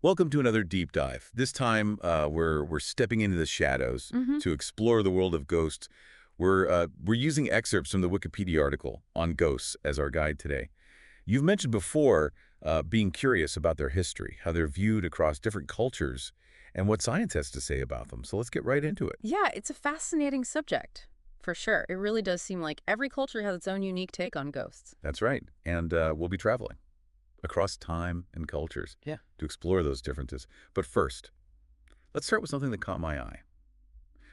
Welcome to another deep dive. This time, we're stepping into the shadows hmm to explore the world of ghosts. We're using excerpts from the Wikipedia article on ghosts as our guide today. You've mentioned before being curious about their history, how they're viewed across different cultures, and what science has to say about them. So let's get right into it. Yeah, it's a fascinating subject, for sure. It really does seem like every culture has its own unique take on ghosts. That's right, and we'll be traveling across time and cultures Yeah. to explore those differences. But first, let's start with something that caught my eye.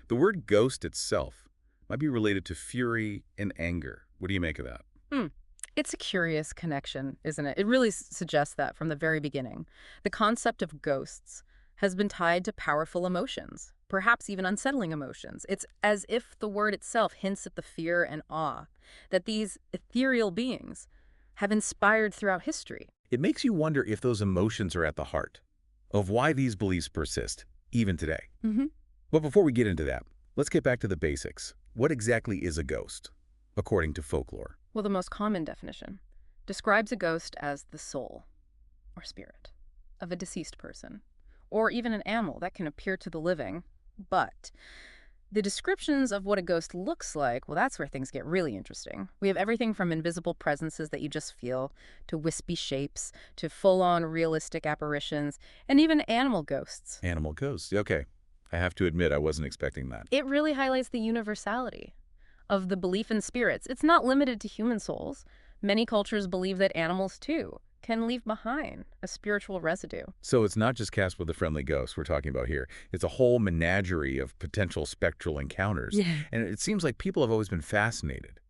The word ghost itself might be related to fury and anger. What do you make of that? Hmm. It's a curious connection, isn't it? It really suggests that from the very beginning. The concept of ghosts has been tied to powerful emotions, perhaps even unsettling emotions. It's as if the word itself hints at the fear and awe that these ethereal beings have inspired throughout history. It makes you wonder if those emotions are at the heart of why these beliefs persist, even today. hmm But before we get into that, let's get back to the basics. What exactly is a ghost, according to folklore? Well, the most common definition describes a ghost as the soul or spirit of a deceased person, or even an animal that can appear to the living. But the descriptions of what a ghost looks like, well, that's where things get really interesting. We have everything from invisible presences that you just feel, to wispy shapes, to full-on realistic apparitions, and even animal ghosts. Animal ghosts. Okay. I have to admit, I wasn't expecting that. It really highlights the universality of the belief in spirits. It's not limited to human souls. Many cultures believe that animals, too, can leave behind a spiritual residue. So it's not just Casper the Friendly Ghost we're talking about here. It's a whole menagerie of potential spectral encounters. Yeah. And it seems like people have always been fascinated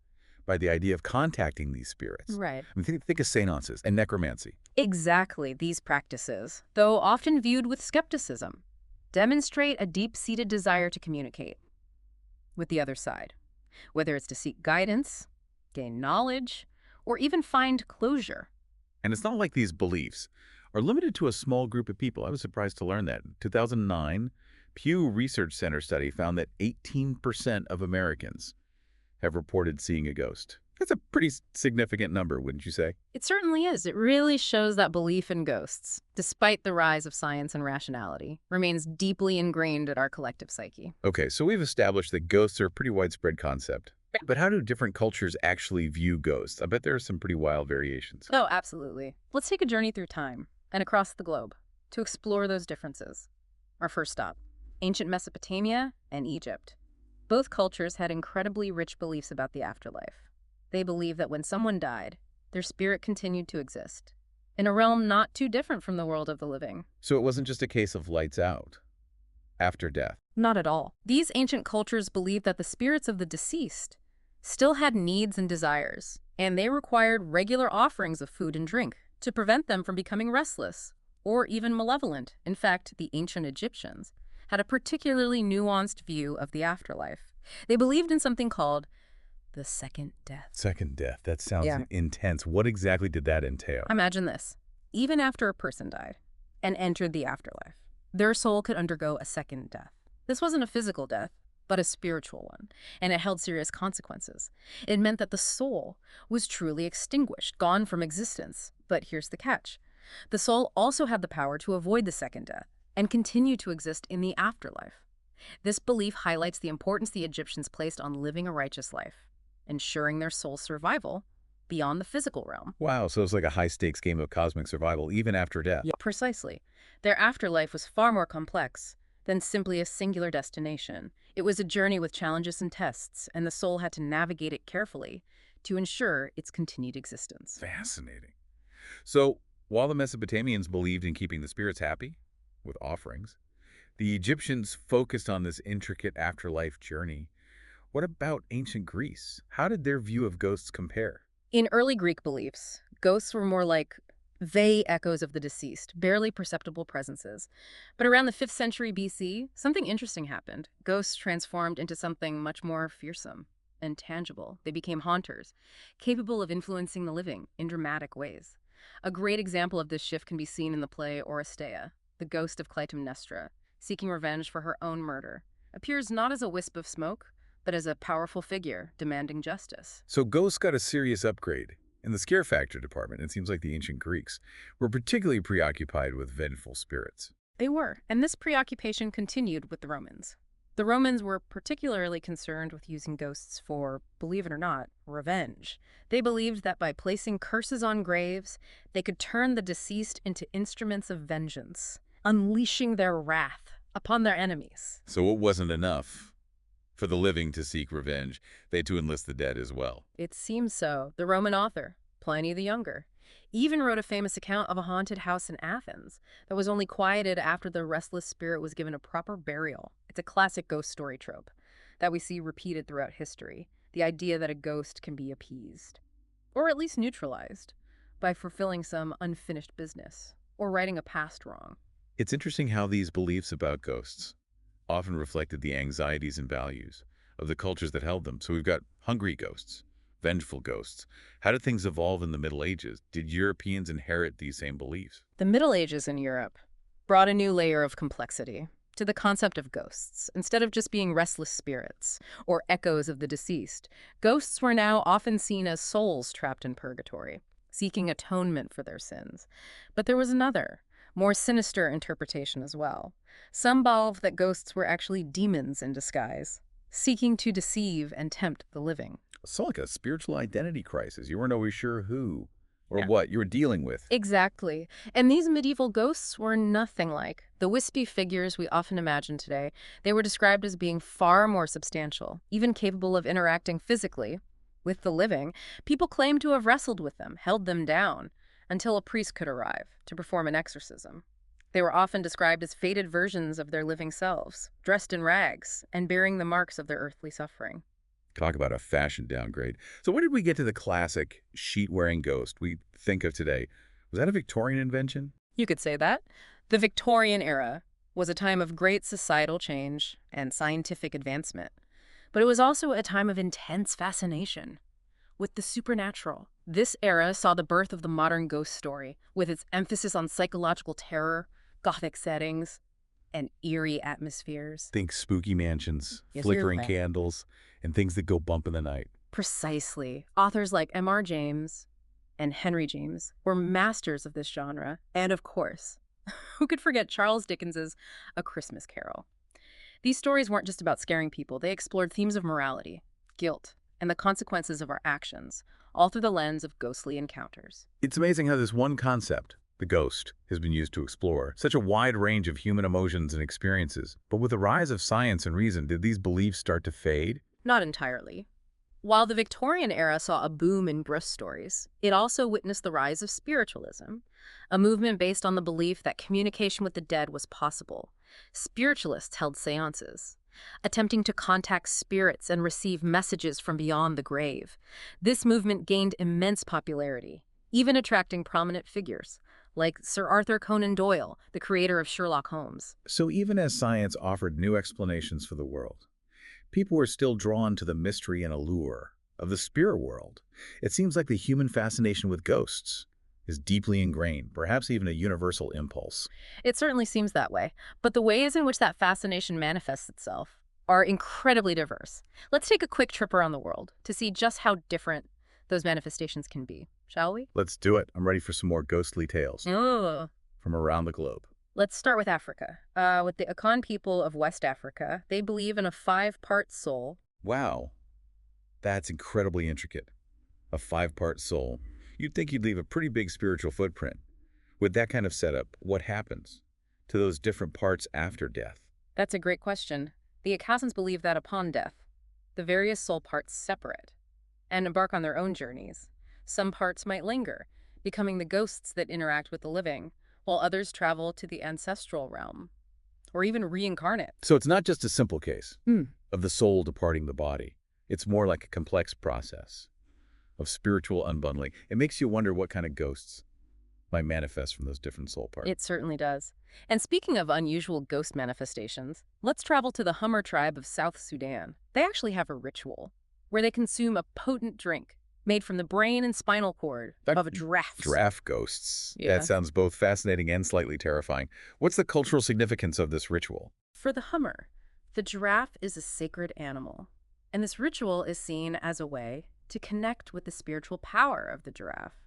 by the idea of contacting these spirits. Right. I mean, think of seances and necromancy. Exactly, these practices, though often viewed with skepticism, demonstrate a deep-seated desire to communicate with the other side, whether it's to seek guidance, gain knowledge, or even find closure. And it's not like these beliefs are limited to a small group of people. I was surprised to learn that. In 2009, Pew Research Center study found that 18% of Americans have reported seeing a ghost. That's a pretty significant number, wouldn't you say? It certainly is. It really shows that belief in ghosts, despite the rise of science and rationality, remains deeply ingrained in our collective psyche. Okay, so we've established that ghosts are a pretty widespread concept. But how do different cultures actually view ghosts? I bet there are some pretty wild variations. Oh, absolutely. Let's take a journey through time and across the globe to explore those differences. Our first stop, ancient Mesopotamia and Egypt. Both cultures had incredibly rich beliefs about the afterlife. They believed that when someone died, their spirit continued to exist, in a realm not too different from the world of the living. So it wasn't just a case of lights out after death. Not at all. These ancient cultures believed that the spirits of the deceased still had needs and desires, and they required regular offerings of food and drink to prevent them from becoming restless or even malevolent. In fact, the ancient Egyptians had a particularly nuanced view of the afterlife. They believed in something called the second death. Second death. That sounds Yeah. intense. What exactly did that entail? Imagine this. Even after a person died and entered the afterlife, their soul could undergo a second death. This wasn't a physical death, but a spiritual one, and it held serious consequences. It meant that the soul was truly extinguished, gone from existence. But here's the catch. The soul also had the power to avoid the second death and continue to exist in the afterlife. This belief highlights the importance the Egyptians placed on living a righteous life, ensuring their soul's survival beyond the physical realm. Wow, so it's like a high-stakes game of cosmic survival, even after death. Yeah, precisely. Their afterlife was far more complex than simply a singular destination. It was a journey with challenges and tests, and the soul had to navigate it carefully to ensure its continued existence. Fascinating. So, while the Mesopotamians believed in keeping the spirits happy with offerings, the Egyptians focused on this intricate afterlife journey. What about ancient Greece? How did their view of ghosts compare? In early Greek beliefs, ghosts were more like vague echoes of the deceased, barely perceptible presences. But around the 5th century BC, something interesting happened. Ghosts transformed into something much more fearsome and tangible. They became haunters, capable of influencing the living in dramatic ways. A great example of this shift can be seen in the play Oresteia. The ghost of Clytemnestra, seeking revenge for her own murder, appears not as a wisp of smoke, but as a powerful figure demanding justice. So ghosts got a serious upgrade In the scare factor department, it seems like the ancient Greeks were particularly preoccupied with vengeful spirits. They were, and this preoccupation continued with the Romans. The Romans were particularly concerned with using ghosts for, believe it or not, revenge. They believed that by placing curses on graves, they could turn the deceased into instruments of vengeance, unleashing their wrath upon their enemies. So it wasn't enough for the living to seek revenge. They had to enlist the dead as well. It seems so. The Roman author, Pliny the Younger, even wrote a famous account of a haunted house in Athens that was only quieted after the restless spirit was given a proper burial. It's a classic ghost story trope that we see repeated throughout history, the idea that a ghost can be appeased, or at least neutralized, by fulfilling some unfinished business, or righting a past wrong. It's interesting how these beliefs about ghosts often reflected the anxieties and values of the cultures that held them. So we've got hungry ghosts, vengeful ghosts. How did things evolve in the Middle Ages? Did Europeans inherit these same beliefs? The Middle Ages in Europe brought a new layer of complexity to the concept of ghosts. Instead of just being restless spirits or echoes of the deceased, ghosts were now often seen as souls trapped in purgatory, seeking atonement for their sins. But there was another, more sinister interpretation as well. Some believed that ghosts were actually demons in disguise, seeking to deceive and tempt the living. So like a spiritual identity crisis. You weren't always sure who or Yeah. what you were dealing with. Exactly. And these medieval ghosts were nothing like the wispy figures we often imagine today. They were described as being far more substantial, even capable of interacting physically with the living. People claimed to have wrestled with them, held them down, until a priest could arrive to perform an exorcism. They were often described as faded versions of their living selves, dressed in rags and bearing the marks of their earthly suffering. Talk about a fashion downgrade. So when did we get to the classic sheet-wearing ghost we think of today? Was that a Victorian invention? You could say that. The Victorian era was a time of great societal change and scientific advancement, but it was also a time of intense fascination with the supernatural. This era saw the birth of the modern ghost story, with its emphasis on psychological terror, gothic settings, and eerie atmospheres. Think spooky mansions, Yes, flickering you're right. candles, and things that go bump in the night. Precisely. Authors like M.R. James and Henry James were masters of this genre. And of course, who could forget Charles Dickens's A Christmas Carol? These stories weren't just about scaring people. They explored themes of morality, guilt, and the consequences of our actions, all through the lens of ghostly encounters. It's amazing how this one concept, the ghost, has been used to explore such a wide range of human emotions and experiences. But with the rise of science and reason, did these beliefs start to fade? Not entirely. While the Victorian era saw a boom in ghost stories, it also witnessed the rise of spiritualism, a movement based on the belief that communication with the dead was possible. Spiritualists held seances, attempting to contact spirits and receive messages from beyond the grave. This movement gained immense popularity, even attracting prominent figures like Sir Arthur Conan Doyle, the creator of Sherlock Holmes. So even as science offered new explanations for the world, people were still drawn to the mystery and allure of the spirit world. It seems like the human fascination with ghosts is deeply ingrained, perhaps even a universal impulse. It certainly seems that way, but the ways in which that fascination manifests itself are incredibly diverse. Let's take a quick trip around the world to see just how different those manifestations can be, shall we? Let's do it. I'm ready for some more ghostly tales Oh. from around the globe. Let's start with Africa. With the Akan people of West Africa, they believe in a 5-part soul. Wow, that's incredibly intricate. A 5-part soul. You'd think you'd leave a pretty big spiritual footprint. With that kind of setup, what happens to those different parts after death? That's a great question. The Akasans believe that upon death, the various soul parts separate and embark on their own journeys. Some parts might linger, becoming the ghosts that interact with the living, while others travel to the ancestral realm, or even reincarnate. So it's not just a simple case Hmm. of the soul departing the body. It's more like a complex process of spiritual unbundling. It makes you wonder what kind of ghosts might manifest from those different soul parts. It certainly does. And speaking of unusual ghost manifestations, let's travel to the Hummer tribe of South Sudan. They actually have a ritual where they consume a potent drink made from the brain and spinal cord of a giraffe. Giraffe ghosts. Yeah. That sounds both fascinating and slightly terrifying. What's the cultural significance of this ritual? For the Hummer, the giraffe is a sacred animal, and this ritual is seen as a way to connect with the spiritual power of the giraffe.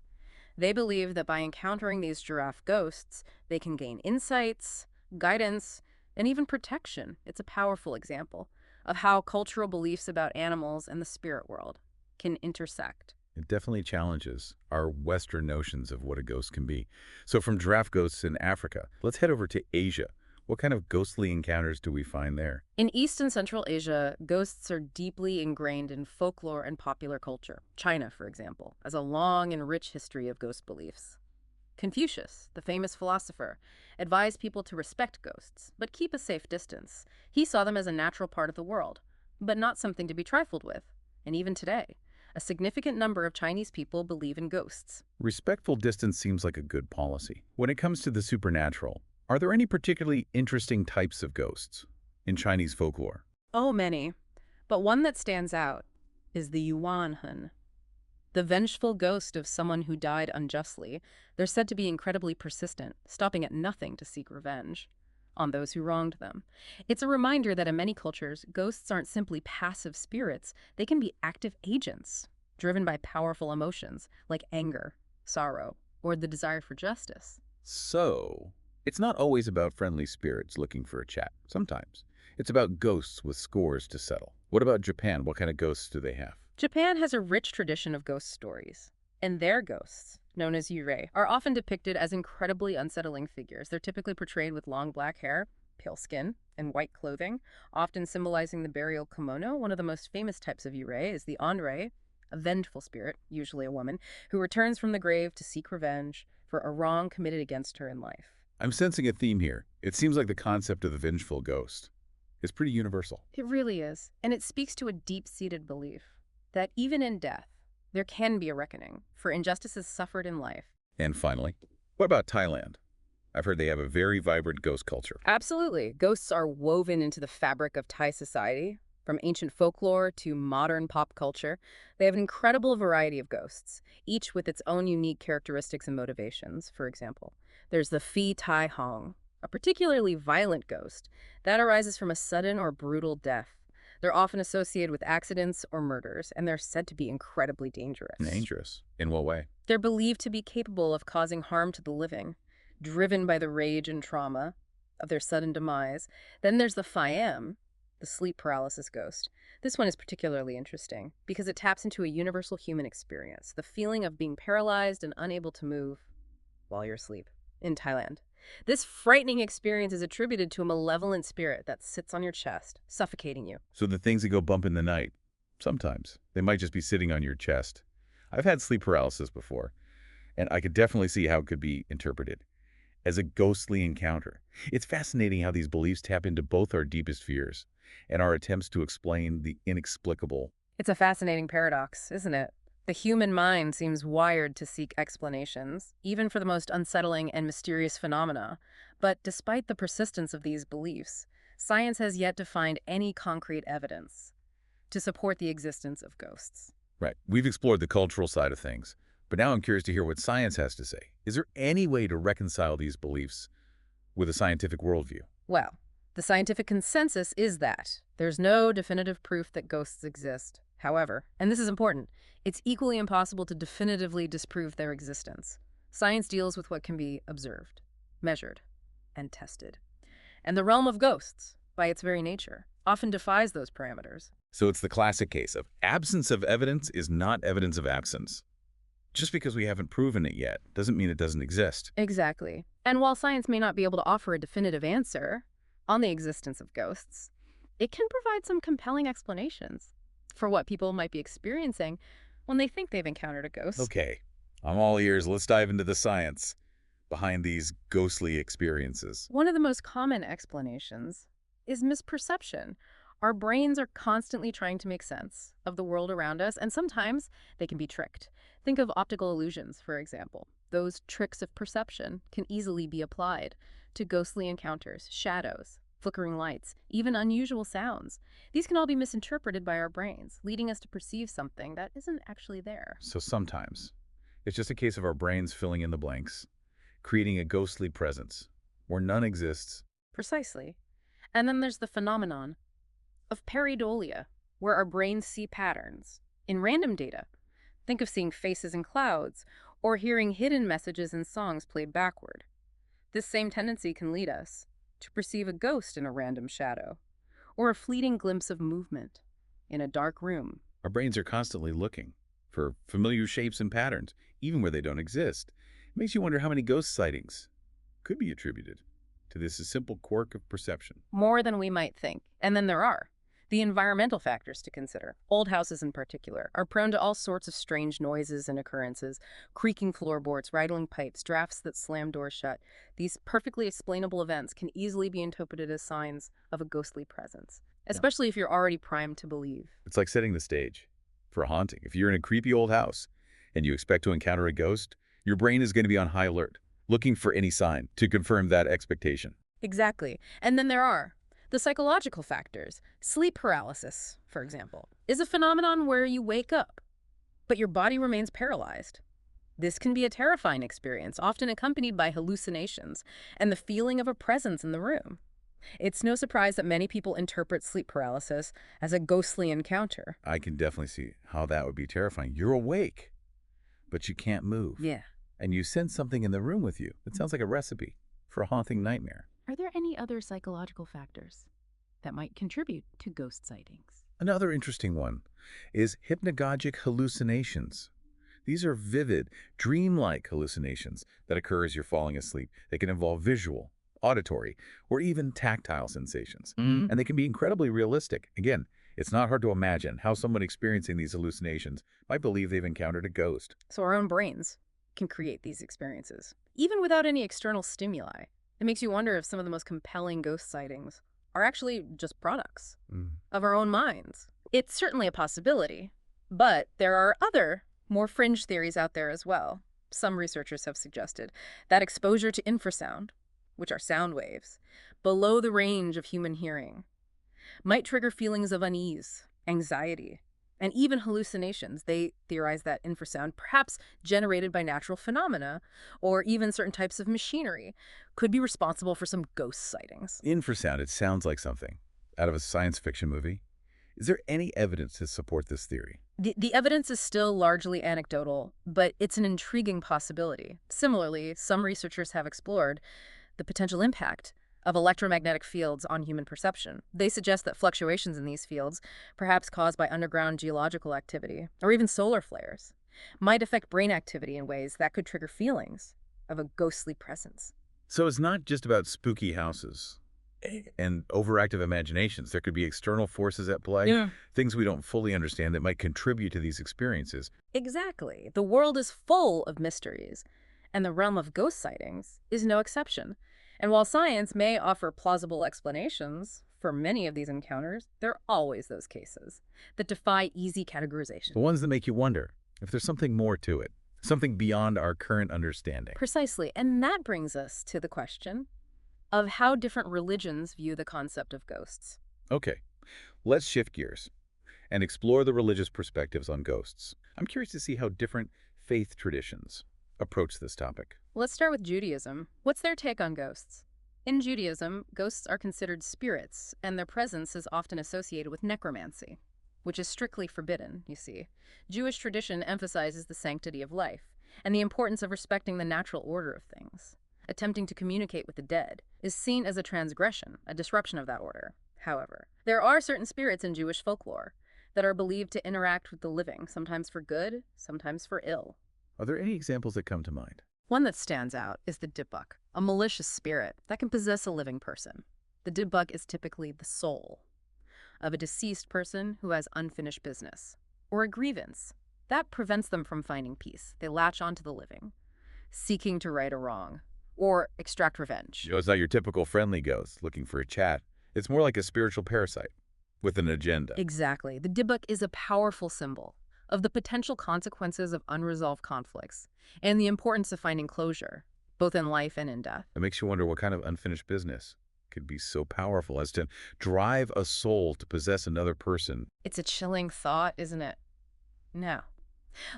They believe that by encountering these giraffe ghosts, they can gain insights, guidance, and even protection. It's a powerful example of how cultural beliefs about animals and the spirit world can intersect. It definitely challenges our Western notions of what a ghost can be. So from giraffe ghosts in Africa, let's head over to Asia. What kind of ghostly encounters do we find there? In East and Central Asia, ghosts are deeply ingrained in folklore and popular culture. China, for example, has a long and rich history of ghost beliefs. Confucius, the famous philosopher, advised people to respect ghosts, but keep a safe distance. He saw them as a natural part of the world, but not something to be trifled with. And even today, a significant number of Chinese people believe in ghosts. Respectful distance seems like a good policy. When it comes to the supernatural, are there any particularly interesting types of ghosts in Chinese folklore? Oh, many. But one that stands out is the Yuan, the vengeful ghost of someone who died unjustly. They're said to be incredibly persistent, stopping at nothing to seek revenge on those who wronged them. It's a reminder that in many cultures, ghosts aren't simply passive spirits. They can be active agents, driven by powerful emotions like anger, sorrow, or the desire for justice. So, it's not always about friendly spirits looking for a chat. Sometimes it's about ghosts with scores to settle. What about Japan? What kind of ghosts do they have? Japan has a rich tradition of ghost stories, and their ghosts, known as yurei, are often depicted as incredibly unsettling figures. They're typically portrayed with long black hair, pale skin, and white clothing, often symbolizing the burial kimono. One of the most famous types of yurei is the onrei, a vengeful spirit, usually a woman, who returns from the grave to seek revenge for a wrong committed against her in life. I'm sensing a theme here. It seems like the concept of the vengeful ghost is pretty universal. It really is, and it speaks to a deep-seated belief that even in death, there can be a reckoning for injustices suffered in life. And finally, what about Thailand? I've heard they have a very vibrant ghost culture. Absolutely. Ghosts are woven into the fabric of Thai society. From ancient folklore to modern pop culture, they have an incredible variety of ghosts, each with its own unique characteristics and motivations. For example, there's the Phi Tai Hong, a particularly violent ghost that arises from a sudden or brutal death. They're often associated with accidents or murders, and they're said to be incredibly dangerous. Dangerous? In what way? They're believed to be capable of causing harm to the living, driven by the rage and trauma of their sudden demise. Then there's the Phi-em, the sleep paralysis ghost. This one is particularly interesting because it taps into a universal human experience, the feeling of being paralyzed and unable to move while you're asleep in Thailand. This frightening experience is attributed to a malevolent spirit that sits on your chest, suffocating you. So the things that go bump in the night, sometimes they might just be sitting on your chest. I've had sleep paralysis before, and I could definitely see how it could be interpreted as a ghostly encounter. It's fascinating how these beliefs tap into both our deepest fears and our attempts to explain the inexplicable. It's a fascinating paradox, isn't it? The human mind seems wired to seek explanations, even for the most unsettling and mysterious phenomena. But despite the persistence of these beliefs, science has yet to find any concrete evidence to support the existence of ghosts. Right. We've explored the cultural side of things, but now I'm curious to hear what science has to say. Is there any way to reconcile these beliefs with a scientific worldview? Well, the scientific consensus is that there's no definitive proof that ghosts exist. However, and this is important, it's equally impossible to definitively disprove their existence. Science deals with what can be observed, measured, and tested. And the realm of ghosts, by its very nature, often defies those parameters. So it's the classic case of absence of evidence is not evidence of absence. Just because we haven't proven it yet doesn't mean it doesn't exist. Exactly. And while science may not be able to offer a definitive answer on the existence of ghosts, it can provide some compelling explanations for what people might be experiencing when they think they've encountered a ghost. Okay, I'm all ears. Let's dive into the science behind these ghostly experiences. One of the most common explanations is misperception. Our brains are constantly trying to make sense of the world around us, and sometimes they can be tricked. Think of optical illusions, for example. Those tricks of perception can easily be applied to ghostly encounters, shadows, flickering lights, even unusual sounds. These can all be misinterpreted by our brains, leading us to perceive something that isn't actually there. So sometimes it's just a case of our brains filling in the blanks, creating a ghostly presence where none exists. Precisely. And then there's the phenomenon of pareidolia, where our brains see patterns in random data. Think of seeing faces in clouds or hearing hidden messages in songs played backward. This same tendency can lead us to perceive a ghost in a random shadow or a fleeting glimpse of movement in a dark room. Our brains are constantly looking for familiar shapes and patterns, even where they don't exist. It makes you wonder how many ghost sightings could be attributed to this simple quirk of perception. More than we might think. And then there are the environmental factors to consider. Old houses in particular are prone to all sorts of strange noises and occurrences, creaking floorboards, rattling pipes, drafts that slam doors shut. These perfectly explainable events can easily be interpreted as signs of a ghostly presence, especially if you're already primed to believe. It's like setting the stage for a haunting. If you're in a creepy old house and you expect to encounter a ghost, your brain is going to be on high alert, looking for any sign to confirm that expectation. Exactly. And then there are the psychological factors. Sleep paralysis, for example, is a phenomenon where you wake up, but your body remains paralyzed. This can be a terrifying experience, often accompanied by hallucinations and the feeling of a presence in the room. It's no surprise that many people interpret sleep paralysis as a ghostly encounter. I can definitely see how that would be terrifying. You're awake, but you can't move. Yeah. And you sense something in the room with you. It sounds like a recipe for a haunting nightmare. Are there any other psychological factors that might contribute to ghost sightings? Another interesting one is hypnagogic hallucinations. These are vivid, dreamlike hallucinations that occur as you're falling asleep. They can involve visual, auditory, or even tactile sensations. And they can be incredibly realistic. Again, it's not hard to imagine how someone experiencing these hallucinations might believe they've encountered a ghost. So our own brains can create these experiences, even without any external stimuli. It makes you wonder if some of the most compelling ghost sightings are actually just products of our own minds. It's certainly a possibility, but there are other, more fringe theories out there as well. Some researchers have suggested that exposure to infrasound, which are sound waves, below the range of human hearing, might trigger feelings of unease, anxiety, and even hallucinations. They theorize that infrasound, perhaps generated by natural phenomena or even certain types of machinery, could be responsible for some ghost sightings. Infrasound, it sounds like something out of a science fiction movie. Is there any evidence to support this theory? The evidence is still largely anecdotal, but it's an intriguing possibility. Similarly, some researchers have explored the potential impact of electromagnetic fields on human perception. They suggest that fluctuations in these fields, perhaps caused by underground geological activity or even solar flares, might affect brain activity in ways that could trigger feelings of a ghostly presence. So it's not just about spooky houses and overactive imaginations. There could be external forces at play, things we don't fully understand that might contribute to these experiences. Exactly. The world is full of mysteries, and the realm of ghost sightings is no exception. And while science may offer plausible explanations for many of these encounters, there are always those cases that defy easy categorization. The ones that make you wonder if there's something more to it, something beyond our current understanding. Precisely. And that brings us to the question of how different religions view the concept of ghosts. Okay, let's shift gears and explore the religious perspectives on ghosts. I'm curious to see how different faith traditions approach this topic. Let's start with Judaism. What's their take on ghosts? In Judaism, ghosts are considered spirits, and their presence is often associated with necromancy, which is strictly forbidden, you see. Jewish tradition emphasizes the sanctity of life and the importance of respecting the natural order of things. Attempting to communicate with the dead is seen as a transgression, a disruption of that order. However, there are certain spirits in Jewish folklore that are believed to interact with the living, sometimes for good, sometimes for ill. Are there any examples that come to mind? One that stands out is the Dybbuk, a malicious spirit that can possess a living person. The Dybbuk is typically the soul of a deceased person who has unfinished business, or a grievance. That prevents them from finding peace. They latch onto the living, seeking to right a wrong, or extract revenge. It's not your typical friendly ghost looking for a chat. It's more like a spiritual parasite with an agenda. Exactly. The Dybbuk is a powerful symbol of the potential consequences of unresolved conflicts and the importance of finding closure, both in life and in death. It makes you wonder what kind of unfinished business could be so powerful as to drive a soul to possess another person. It's a chilling thought, isn't it? Now,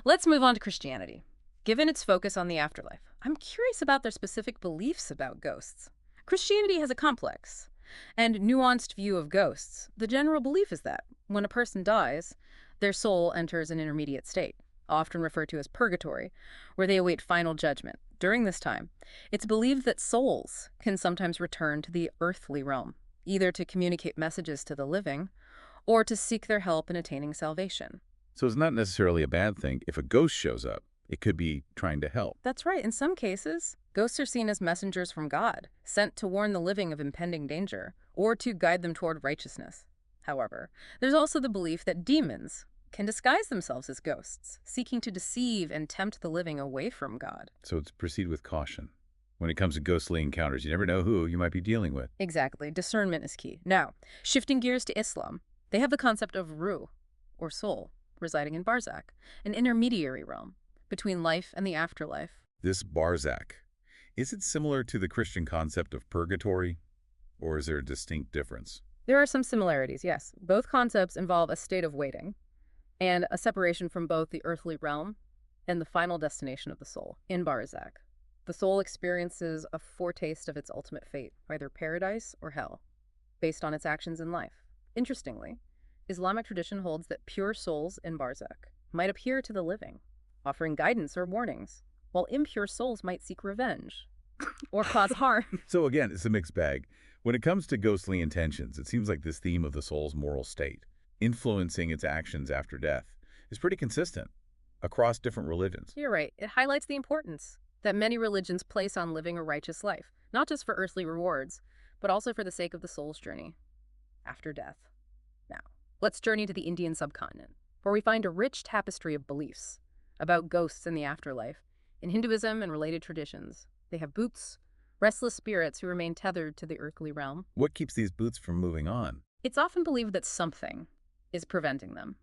let's move on to Christianity. Given its focus on the afterlife, I'm curious about their specific beliefs about ghosts. Christianity has a complex and nuanced view of ghosts. The general belief is that when a person dies, Their soul enters an intermediate state, often referred to as purgatory, where they await final judgment. During this time, it's believed that souls can sometimes return to the earthly realm, either to communicate messages to the living or to seek their help in attaining salvation. So it's not necessarily a bad thing if a ghost shows up. It could be trying to help. That's right. In some cases, ghosts are seen as messengers from God, sent to warn the living of impending danger or to guide them toward righteousness. However, there's also the belief that demons can disguise themselves as ghosts, seeking to deceive and tempt the living away from God. So it's proceed with caution. When it comes to ghostly encounters, you never know who you might be dealing with. Exactly. Discernment is key. Now, shifting gears to Islam, they have the concept of ruh, or soul, residing in barzakh, an intermediary realm between life and the afterlife. This barzakh, is it similar to the Christian concept of purgatory, or is there a distinct difference? There are some similarities, yes. Both concepts involve a state of waiting and a separation from both the earthly realm and the final destination of the soul, in barzakh. The soul experiences a foretaste of its ultimate fate, either paradise or hell, based on its actions in life. Interestingly, Islamic tradition holds that pure souls in barzakh might appear to the living, offering guidance or warnings, while impure souls might seek revenge or cause harm. So again, it's a mixed bag. When it comes to ghostly intentions, it seems like this theme of the soul's moral state, influencing its actions after death, is pretty consistent across different religions. You're right. It highlights the importance that many religions place on living a righteous life, not just for earthly rewards, but also for the sake of the soul's journey after death. Now, let's journey to the Indian subcontinent, where we find a rich tapestry of beliefs about ghosts in the afterlife. In Hinduism and related traditions, they have bhoots, restless spirits who remain tethered to the earthly realm. What keeps these boots from moving on? It's often believed that something is preventing them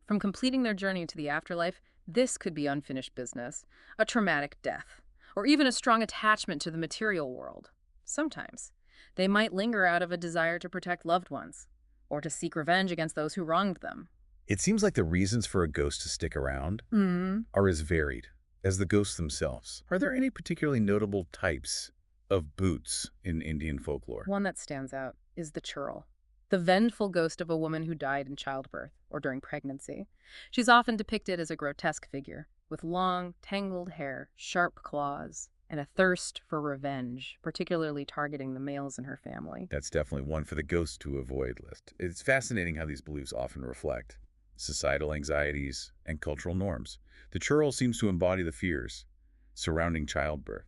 from completing their journey to the afterlife. This could be unfinished business, a traumatic death, or even a strong attachment to the material world. Sometimes, they might linger out of a desire to protect loved ones, or to seek revenge against those who wronged them. It seems like the reasons for a ghost to stick around are as varied as the ghosts themselves. Are there any particularly notable types of boots in Indian folklore? One that stands out is the churl, the vengeful ghost of a woman who died in childbirth or during pregnancy. She's often depicted as a grotesque figure, with long, tangled hair, sharp claws, and a thirst for revenge, particularly targeting the males in her family. That's definitely one for the ghosts to avoid list. It's fascinating how these beliefs often reflect societal anxieties and cultural norms. The churl seems to embody the fears surrounding childbirth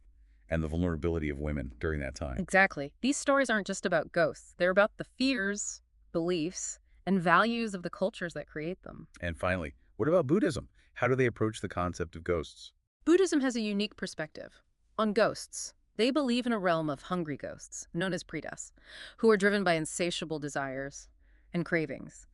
and the vulnerability of women during that time. Exactly. These stories aren't just about ghosts. They're about the fears, beliefs, and values of the cultures that create them. And finally, what about Buddhism? How do they approach the concept of ghosts? Buddhism has a unique perspective on ghosts. They believe in a realm of hungry ghosts, known as pretas, who are driven by insatiable desires and cravings.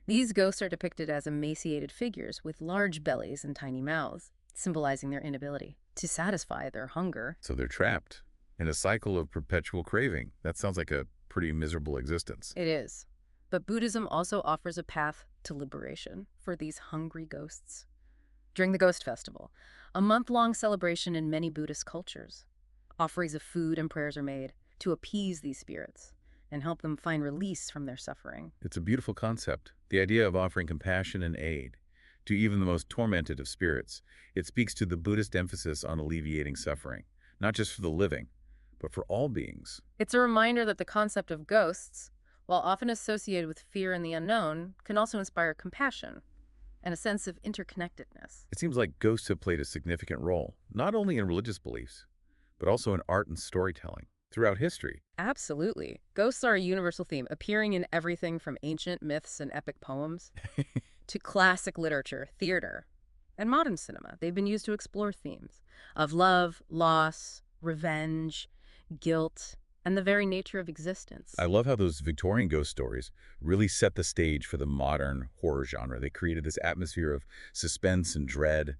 These ghosts are depicted as emaciated figures with large bellies and tiny mouths, symbolizing their inability to satisfy their hunger. So they're trapped in a cycle of perpetual craving. That sounds like a pretty miserable existence. It is. But Buddhism also offers a path to liberation for these hungry ghosts. During the Ghost Festival, a month-long celebration in many Buddhist cultures, offerings of food and prayers are made to appease these spirits and help them find release from their suffering. It's a beautiful concept, the idea of offering compassion and aid to even the most tormented of spirits. It speaks to the Buddhist emphasis on alleviating suffering, not just for the living, but for all beings. It's a reminder that the concept of ghosts, while often associated with fear and the unknown, can also inspire compassion and a sense of interconnectedness. It seems like ghosts have played a significant role, not only in religious beliefs, but also in art and storytelling throughout history. Absolutely. Ghosts are a universal theme, appearing in everything from ancient myths and epic poems to classic literature, theater, and modern cinema. They've been used to explore themes of love, loss, revenge, guilt, and the very nature of existence. I love how those Victorian ghost stories really set the stage for the modern horror genre. They created this atmosphere of suspense and dread,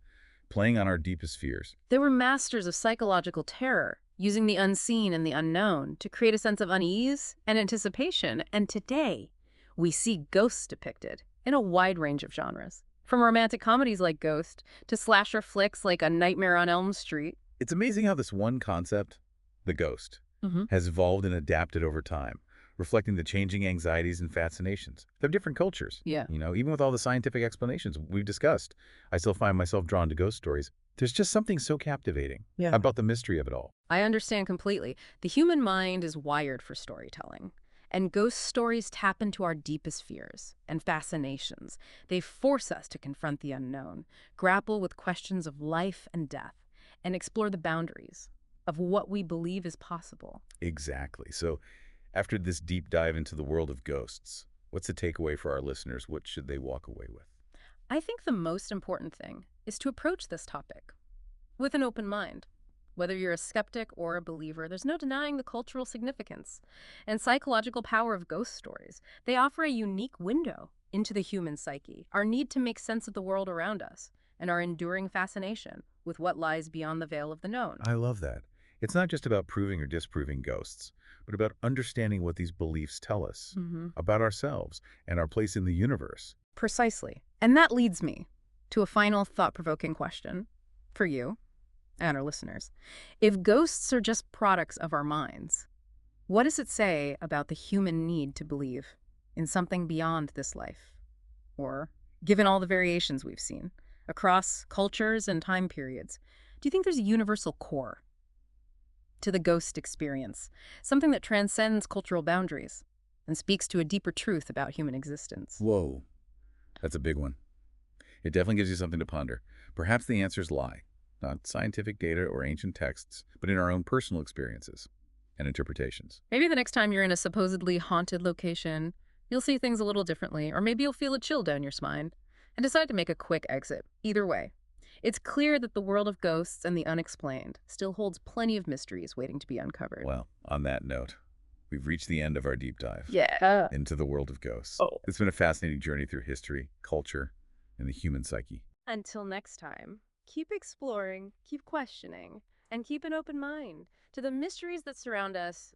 playing on our deepest fears. They were masters of psychological terror, using the unseen and the unknown to create a sense of unease and anticipation. And today, we see ghosts depicted in a wide range of genres, from romantic comedies like Ghost to slasher flicks like A Nightmare on Elm Street. It's amazing how this one concept, the ghost, has evolved and adapted over time. reflecting the changing anxieties and fascinations. They're different cultures. Yeah. Even with all the scientific explanations we've discussed, I still find myself drawn to ghost stories. There's just something so captivating about the mystery of it all. I understand completely. The human mind is wired for storytelling. And ghost stories tap into our deepest fears and fascinations. They force us to confront the unknown, grapple with questions of life and death, and explore the boundaries of what we believe is possible. Exactly. So after this deep dive into the world of ghosts, what's the takeaway for our listeners? What should they walk away with? I think the most important thing is to approach this topic with an open mind. Whether you're a skeptic or a believer, there's no denying the cultural significance and psychological power of ghost stories. They offer a unique window into the human psyche, our need to make sense of the world around us, and our enduring fascination with what lies beyond the veil of the known. I love that. It's not just about proving or disproving ghosts, but about understanding what these beliefs tell us about ourselves and our place in the universe. Precisely. And that leads me to a final thought-provoking question for you and our listeners. If ghosts are just products of our minds, what does it say about the human need to believe in something beyond this life? Or, given all the variations we've seen across cultures and time periods, do you think there's a universal core to the ghost experience, something that transcends cultural boundaries and speaks to a deeper truth about human existence? Whoa, that's a big one. It definitely gives you something to ponder. Perhaps the answers lie, not scientific data or ancient texts, but in our own personal experiences and interpretations. Maybe the next time you're in a supposedly haunted location, you'll see things a little differently, or maybe you'll feel a chill down your spine and decide to make a quick exit. Either way, it's clear that the world of ghosts and the unexplained still holds plenty of mysteries waiting to be uncovered. Well, on that note, we've reached the end of our deep dive Yeah. into the world of ghosts. Oh. It's been a fascinating journey through history, culture, and the human psyche. Until next time, keep exploring, keep questioning, and keep an open mind to the mysteries that surround us